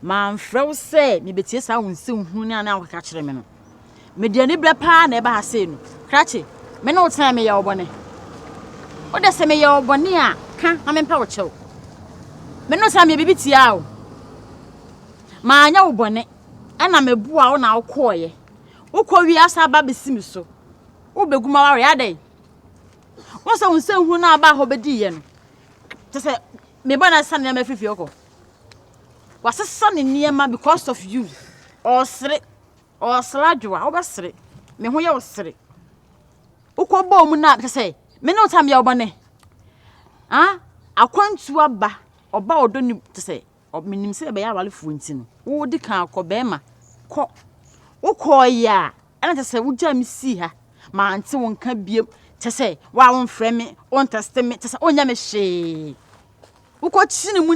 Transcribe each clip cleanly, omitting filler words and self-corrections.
Man fro say me betie sa wonse nhuni ana akaka kire me no me de ani bre pa na e ba ha say no krache me no tan me ye obone o de se me ye obone a ka na me mpa wo chew me no tan me bibi tia o ma anya obone ana me bua wo na wo koye wo ko wi asa ba besi mi so wo beguma wa ya dai wo se wonse nhuni na ba ho bedi ye no te se me ba na san na me fifi oko was a son in near ma because of you or sladua over sre me who you sre uko bom na say me no time ya obane akwantu aba oba odo ni to say minim say be ya wale fu nti no wo di kan akobe ma ko uko ya ana to say wo jam si ha ma anti won ka biem to say wa won frɛ me on test me to say onya me hwe uko chini mu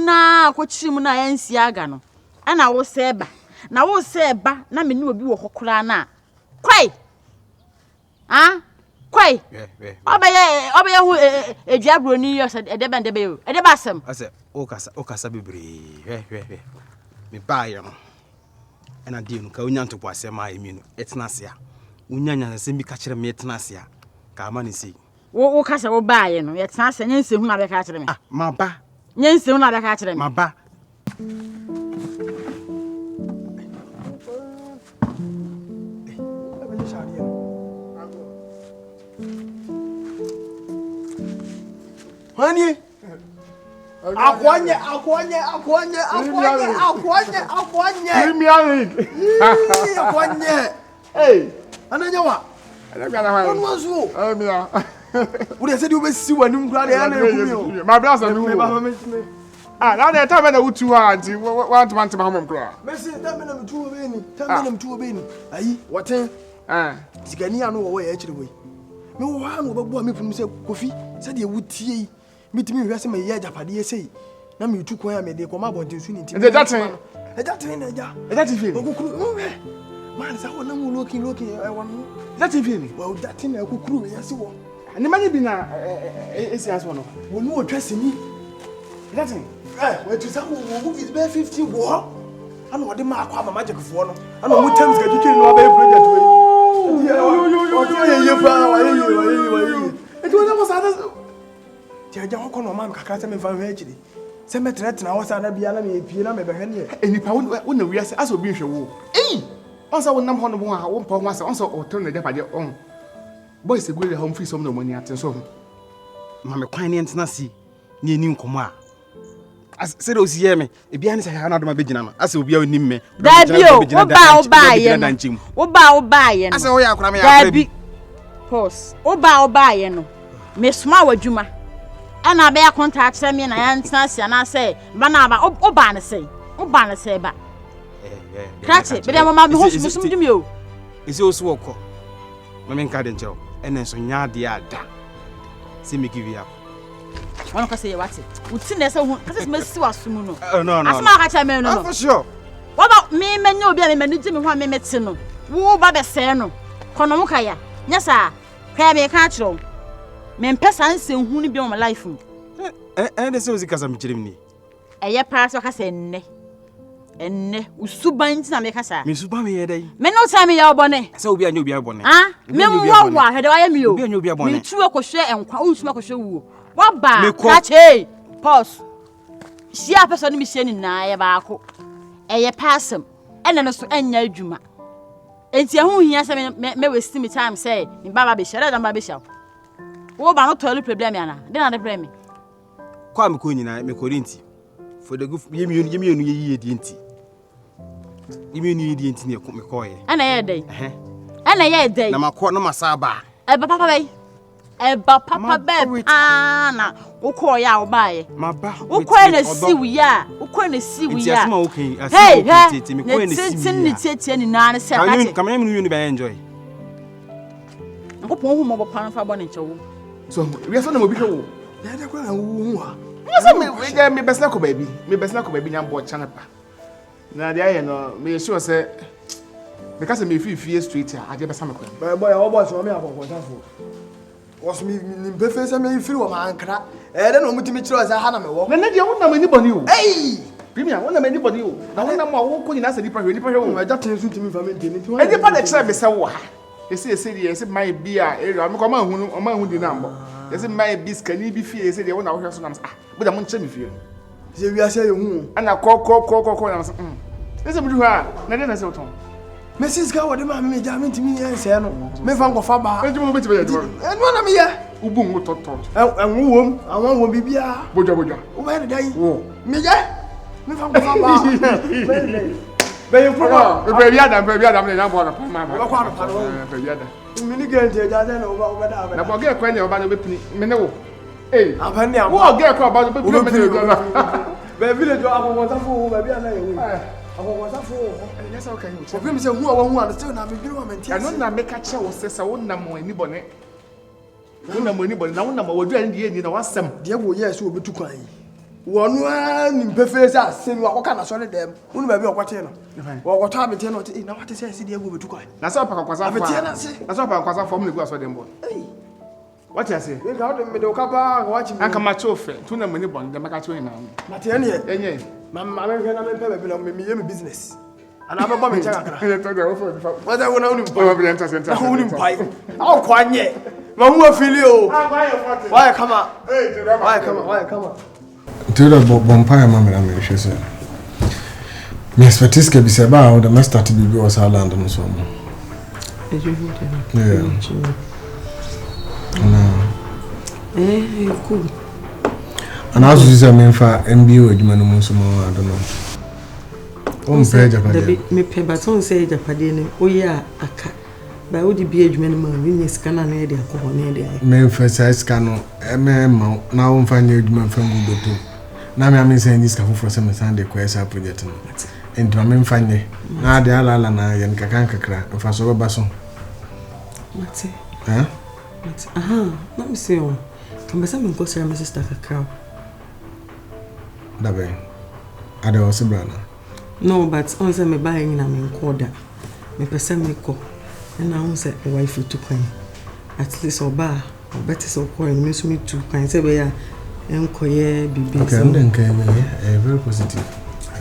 na yansi aga no ana wo seba na wo seba na me ni obi wo kokora na kwai kwai obaye hu eduabro ni yo edebe yo edeba asem ase okasa bebre me baaye no ana di no ka onya ntopo asem a emi no etena ase a unyanya asem bi ka kire me etena ase a ka ama ne sei wo kasa wo baaye no yetena ase nyense hu na be ka kire me ma ba nyense hu na be ka kire me ma ba Honey, akwanye. Akwanye. Hey, ananyawa. Onwazo. Mia. We said you be see when you grade na ekumi. My brother no. Now the time na wutu anti want my home kra. Messi time na mtu obeni. Time na mtu obeni. Ayi, woten. Sigani anu wo ye akire we. Me wo ha no obabu me pum se kofi. Se de wutie. Mitimi hwese me ye japade sei na me tu kwan ya me de ko ma bonten su ni ntimi e jaten na ja e jaten fi okukuru man sa wona mu loki e wonu jaten fi ni wa jaten na okukuru ya se wo ni manye bi na esi aso no wonu otwase ni jaten we tu sa wo movies be 50 wo ana wode ma akwa mama jekfo no ana mu terms ga twitwe no ba project we yo fa wa ye e tu na mo sa Jaja wako no man kakra se me fa hwe akiri se metretena wo sa na bia na me pie na me behwe ne enipa wo na wiase aso bi hwe wo onsa wo nam ho no bo ha wo mpa ho asa onsa o to na japade on boys egwe ha mfi som na mani aten so ma me kwan ne ntena si ne eni nkomo a se do si ye me e bia ne se ha na do ma begina no ase obi a onim me da bio wo ba ye no wo ba ye no ase wo ya akora me ya akora bi pause wo ba ye no me soma wadwuma ana be ya contact me na ya ntena sia na say ba na ba oba na say ba krache be dem ma me ho sum dimi o isi osu okọ ma me nka de ncheo ene so nya de ada se me give up won ka say you what uti na say hu ka say me si wasum no no asma ka cha me no for sure wo ba me menya obi a me manu dimi ho a me meti no wo ba be say no kono mu ka ya nya sa ka me ka chiro me mpesa nse hu ni bi on my life de se ozi kasa mchirim ni eye pass o kasa enne usuban nti na me kasa me suban me ye dai me no time ya obone se obi anya obi abone me wa hede wa ye mi o obi anya obi abone me tu akohwe enkwa unsuma akohwe wuo wa ba kache pause sia person ni me sia ni na ye ba ako eye passam ene no so anya adwuma enti ehun hia se me waste me time say me baba be share da ba be sha wo ba no toilet problem ya na de na de problem kwa me ko nyina me ko rinti for the good yemi enu ye di enti yemi enu ye di enti ne me ko ye ana ye dai ana ye dai na makọ na masaba papa bai Eba papa be na ukọ ya obaye. Maba. Ukọ na siwi ya. Ukọ na siwi ya. Asima okay. Hey, Me ko na siwi. Tin ni tietie ni na se ka che. Come here you be enjoy. Ko pon hu mo bo pan fa bo ne chewo. So, we are so na mo bi hwe wo. Na de kwa na wu ha. Me besna ko baby. Me besna ko baby nyam bo chana pa. Na de aye no, me sure say because me feel straight here, I dey besa me ko. Boy, I boy so me akokotafo. Was me nimbe fe say me feel wo man kra. De no mutimi kire say ha na me wo. Na de won na me ni boni o. Hey! Premier, won na me ni boni o. Na won na mo wo ko nyina say nipa hwe wo. Ma ja ten so timi fa me nteni ti. E nipa na kire me say wo ha. Ese dey my bia area me ko ma hu di na mbo. Ese my biskani bi fie ese dey won na wo hwe so na ah. Bo da mo nche me fie. Se wi ase ye hu. Ana ko na say ese mu du ha. Na de na say oton. Mrs. Ga wode ma me ja me ntimi ye se no. Me fa ngofa ba. E jumo beti be ye. No na me ye. Ubu ngu toto. Enwu wom, awon wom bibia. Boja. Wo be ne dai. Wo. Me je. Me fa ngofa ba. Be you pro. Be bia da me na bo na pa ma. Ba kwa no pa no. Be bia da. Me ni gente ja na wo ba da ba. Na bo ge kwa ne oba no be pini. Me ne wo. Eh. Apa ni apa. Wo ge kwa oba no be pini me ne do na. Be village akokotafo wo ba bia na ye wo. Akokotafo. Yes okay. Obi mi se hu awo hu an still na me dwere wa menti. Ano na me ka che wo se se wo na mo ani bone. Wo na mo ani bone na wo na mo wadu an die ni na wasem. De wo ye se obetu kwan yi. Wonu a ni mpefe se asem wa koka na so ne dem. Unu ba bi okote no. Wo koto abete no na wate se de go betu kwan. Na so pa kwasa fa. Abete na se. Na so pa kwasa fa mo ne go aso dem bo. What you say? We ga o de me de okapa watch me. Anka ma chofe. Tu na mo ani bone de maka cho ina. Mate ene ye. Enye. Mama me na me pe be no me ye me business. Ana ba me chaka kra. Ele to de wo for. What I wanna uni Oh, mpa. be enter center. Na uni mpa. Aw kwanye. Ma hu afili o. Why come on? Hey, Why come on? Tira bompire mama na me hwese. Me expertise ke bi se ba o the master to be was land no so mo. Yeah. Cool. And as you say me fa MBO adwuma no mo so mo I don't know. Pay Japan. Me pay but on say Japan o ya aka. Ba o di bi adwuma no ma we scan na e de akọ na e de. Me fa say scan no ma na o mfa nya adwuma fa ngudoto. Na me am say this ka for some Sunday quest project no. Enti me mfa nya. Na de ala na ye nkakan kakra. Mfa so ba so. Mate. Eh? Mate. Aha, let me see on. Come say me go see my sister kakra. Dabe. Ade o se brana. No, but on say me buy na me nkoda. Me pese me ko. Na on say wife to kwan. At least oba, better so ko me so me to kwan say be ya enkoye bibi. Okay, I'm then can very positive.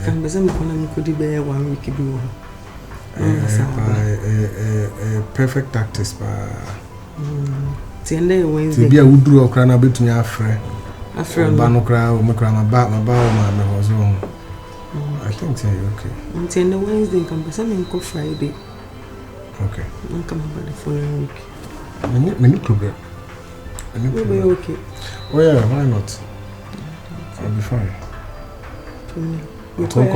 Kan be say me ko na me ko di be 1 week bi wo. Perfect tactics pa. Tiende Wednesday. Be a wudru okra na betumi afre. Afre ba no kra o me kra ma ba me ho so. I think say okay. Tiende Wednesday kan be say me ko Friday. Okay. I'm coming by the following week. Many problem. We'll be okay. Oh yeah, why not? I'll be fine. You call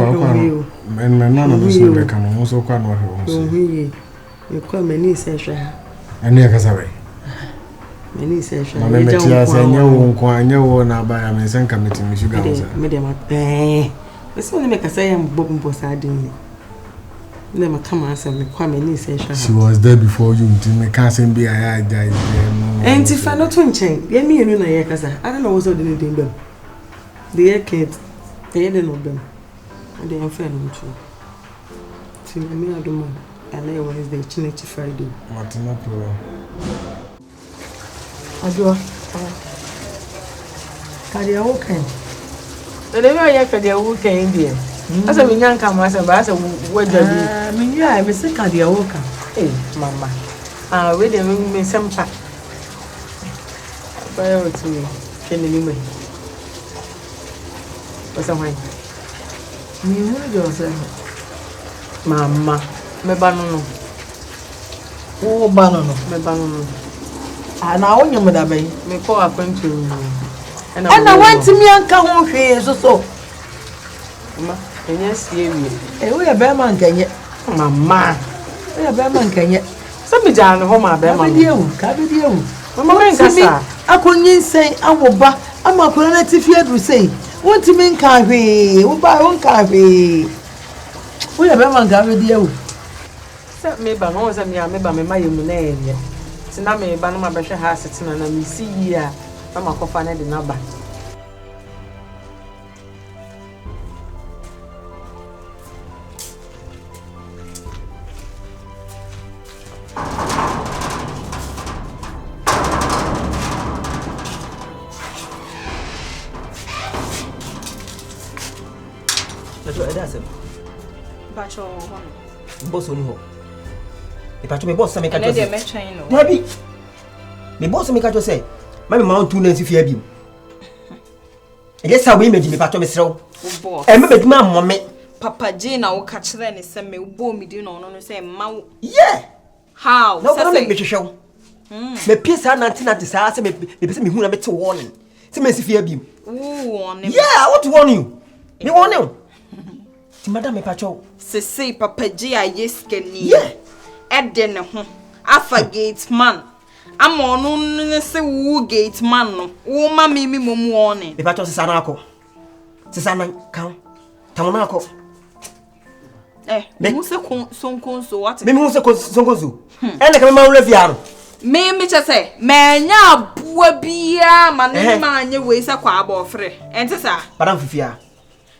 men none of us will come also quite what you call many session. And near Casaway. Many session. I met you as I know now by a missing committee, Miss Uganda. Madam, it's only make a say I'm bobbing for sardine. Never come answer me, quite many session. She was there before you, me can't be a died. And if I not to change, get me in a casa. I don't know what's all the name them. The air kids, they didn't know them. And they are fair on too. See, me, I don't know. And I was the Chinese Friday. Martina Pro. I do. Cadia okay. The never Cadia okay in there. As a young come as a bass of weather. I miss a Cadia Walker. Eh, Mamma. Ah, wait a minute, some pack. By to me, can anyway. What's a way? You heard yourself. Mamma, me banano. Oh, banana, Me banano. and I own your mother bay. Me call a friend to And I went to me and come on here, so. And yes, ye, We are Berman can yet. Mamma. We are Berman can yet. Some be down home, my Come bema. with you, come with you. Mama Menkasa. Akonyin say awoba ama akona tifi adru say. Wonti me nka hwe. Wo ba won ka hwe. Wo ya be man ga Di Awu. Sa me ba no sa me ba me mayemu na eye. Tina me ba no ma behwe ha asetina na me si yi a mama kofa na de na ba. Boss only ho. If I to me boss say me catch you. Debbie. Me boss me catch you say. My mount 2 nancy fear bi. Yes how we me patch me srew. Boss. E me beduma mommy. Papa J na wo ka kire ne se me bo mi di no no say ma. Yeah. How? No go me hwehwe. Me pisa 1990 say say me pese me hu na me te warning. Say me si fear bi. Warning. Yeah, I want to warn you. Me warn you. Ti madam me patch you. Say Papa J a yeskani. Yeah. Ede ne ho. Afa gate man. Ama onu ne se wo gate man no. Wo ma me mom warning. Me patch you sisa na akọ. Sisa na kan. Tamona akọ. Me hu se sonkonso what? Me hu se sonkonso. Ene ka me ma wura fiaro. Me che say me nya abua bia ma ne ma anye we se kwa abofre. Ente sa. Madam fifia.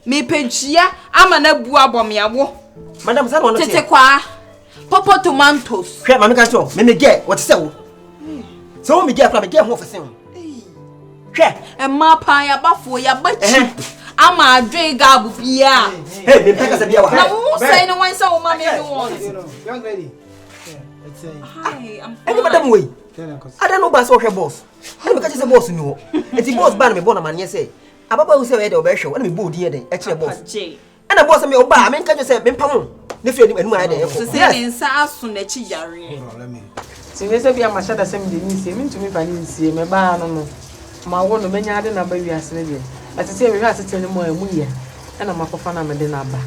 Me pejia ama na bu abomiawo. Madam say no no. Tete kwa. Popo tomatoes. Hwe ma me ka cho. Me ge what say wo. So me ge fra me ge ho ofese wo. Hwe. E ma pa ya bafo ya bachi. Ama adwe gabu bia. Hey, me peka se bia wa. Na wo say no one say wo ma me do one. Young lady. It's Hi, I'm Any madam we. I don't know ba so hwe boss. Any me ka say boss ni wo. Enti boss ba na me bo na man ye say. Ababa who say we dey obehwe, when me bo din ye den, e kire boss. And boss me oba, me nka say me pam. Ne fi anu ayi den. So say nsa aso na chi yare. Let me. Since say bia ma shada sem de ni sie, me ntumi fa ni sie, me ba no no. Ma wo no menya ade na ba wi ase ne de. Ati say we ase tene mo amu ye. E na makofa na me de na ba.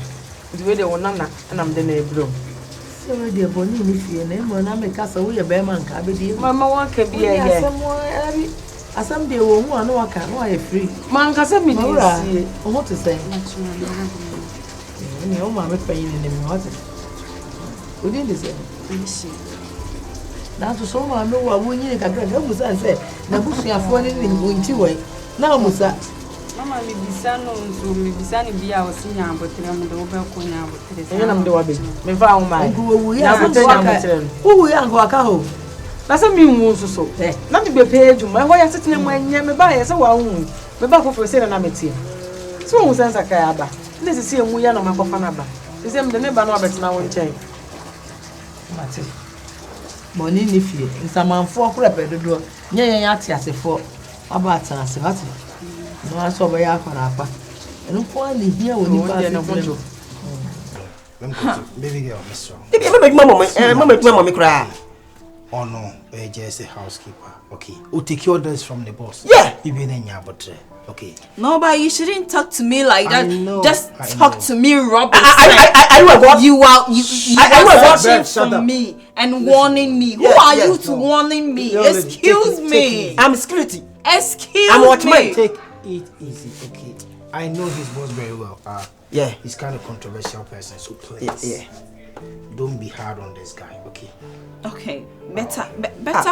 Ndi we de wona na na me de na ebro. So we dey boni ni fie na mo na me ka so wo ye be man ka be di. Mama wa ka bia ye. Asam de wo hu anu aka no aye free. Man ka se me di sie. O ho to say. Ni o ma me payin ni me ho to. O di ndi say. Na to so ma me wa wo nyi ka ga bu san say na busuafo ni ni nti wai. Na musa. Mama mi bisa no nso mi bisa ni bia o sinya abotre mu de wo be ko nya abotre. Enye na me de wa be. Me fa wo mai. Ngu ya abotre nya abotre. Wu ya ngo aka ho. Na se mi hu so. Na me be page mu. Ho ya setene mu anya me ba ye se wa hu. Me ba ko fo se na metie. So hu sensa ka ya ba. Ne se se mu ya na makofa na ba. Se me de ne ba na obetena wo nchen. Mate. Boni ni fie. Nsamanfo akura pedodo. Nya nya ate asefo. Aba ata ase hati. No aso ba ya fara apa. Enu ko ani hia woni ba se. Baby girl, Mr. Baby, mama me cry. Oh no, we're just a housekeeper. Okay. Who take orders from the boss? Yeah. You be in your butter. Okay. No, but you shouldn't talk to me like that. know, Just I talk know. to me, Robert. I what? You are Shut watching up. for me and warning me. Who Yes, are yes, you to warning me? No, lady, Excuse take me. it. I'm security. Excuse I'm watchman. me. Take it easy, okay? I know his boss very well. Yeah. He's kind of controversial person, so please. Yeah. Don't be hard on this guy, okay? Okay, better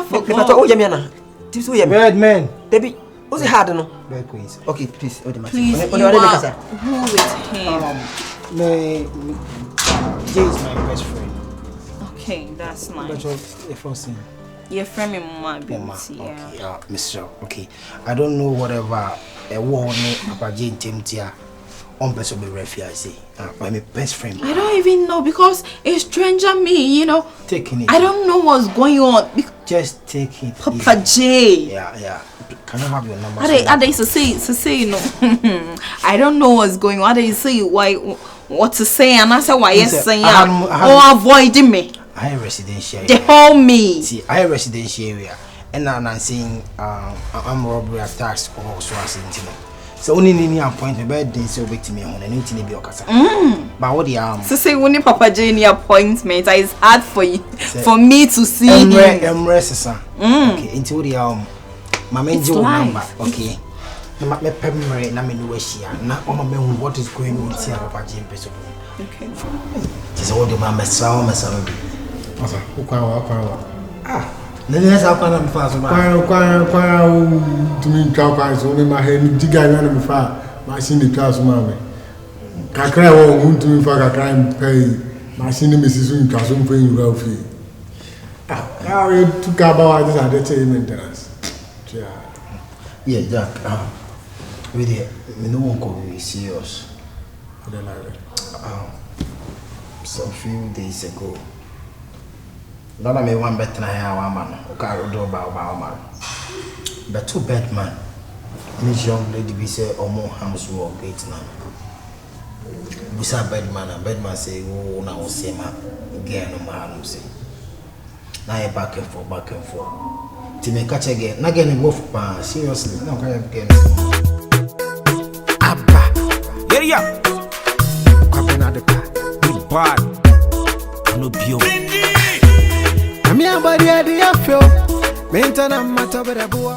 for Me pato o yemi ana. Ti so yemi. Bad man. Debi, o se hard no. Bad queens. Okay, please. O de ma. Please, O you de are make asa. who with him. Jay is my best friend. Okay, that's nice. That's what the first thing. Your friend me mama Mama, beauty, okay, yeah. Mr. Okay, I don't know whatever a war on Papa Jane Timtia on person be refi I say. My best friend. I don't even know because a stranger me, you know. Taking it. I don't know what's going on. Just take it. Papa J. Yeah. Can I have your number? Are they say you know? I don't know what's going on. Are they say why what to say and I say why yes saying or avoiding me. I residential. They hold me. See, I residential area. And now I'm saying robbery attacks or so as So only any appointment birthday so wait to me on anything be okasa. But what the So say when Papa Jane appointment it's hard for you for me to see him. Okay, into the my menjo number. Okay. Me pemre na me no ahia na mama me what is going on here Papa Jane person. Okay. Just all the mama saw me saw me. Asa, ukwa. Nene sa kwa na mfa so ma. Kwa tumi ntwa kwa so me ma he ni diga na me fa machine ni twa so ma me. Kakra wo ntumi fa kakra pay machine me sisu ntwa so mfa yura ofi. Now you took about this at the maintenance. Yeah, Jack. Really, me no one go be serious. Some few days ago. None me one better than I man. Okay, Odo Bi Di Awu. But two bad man. This young lady be say more hams will gate now. Bisa bad man say oh na o say ma again no man say. Now you back and forth. To me catch again. Not getting move pa seriously. No can again. Abba. Yeah. Come on the car. Bad. No bio. I'm your body, I feel. Maintain a matter with a boy.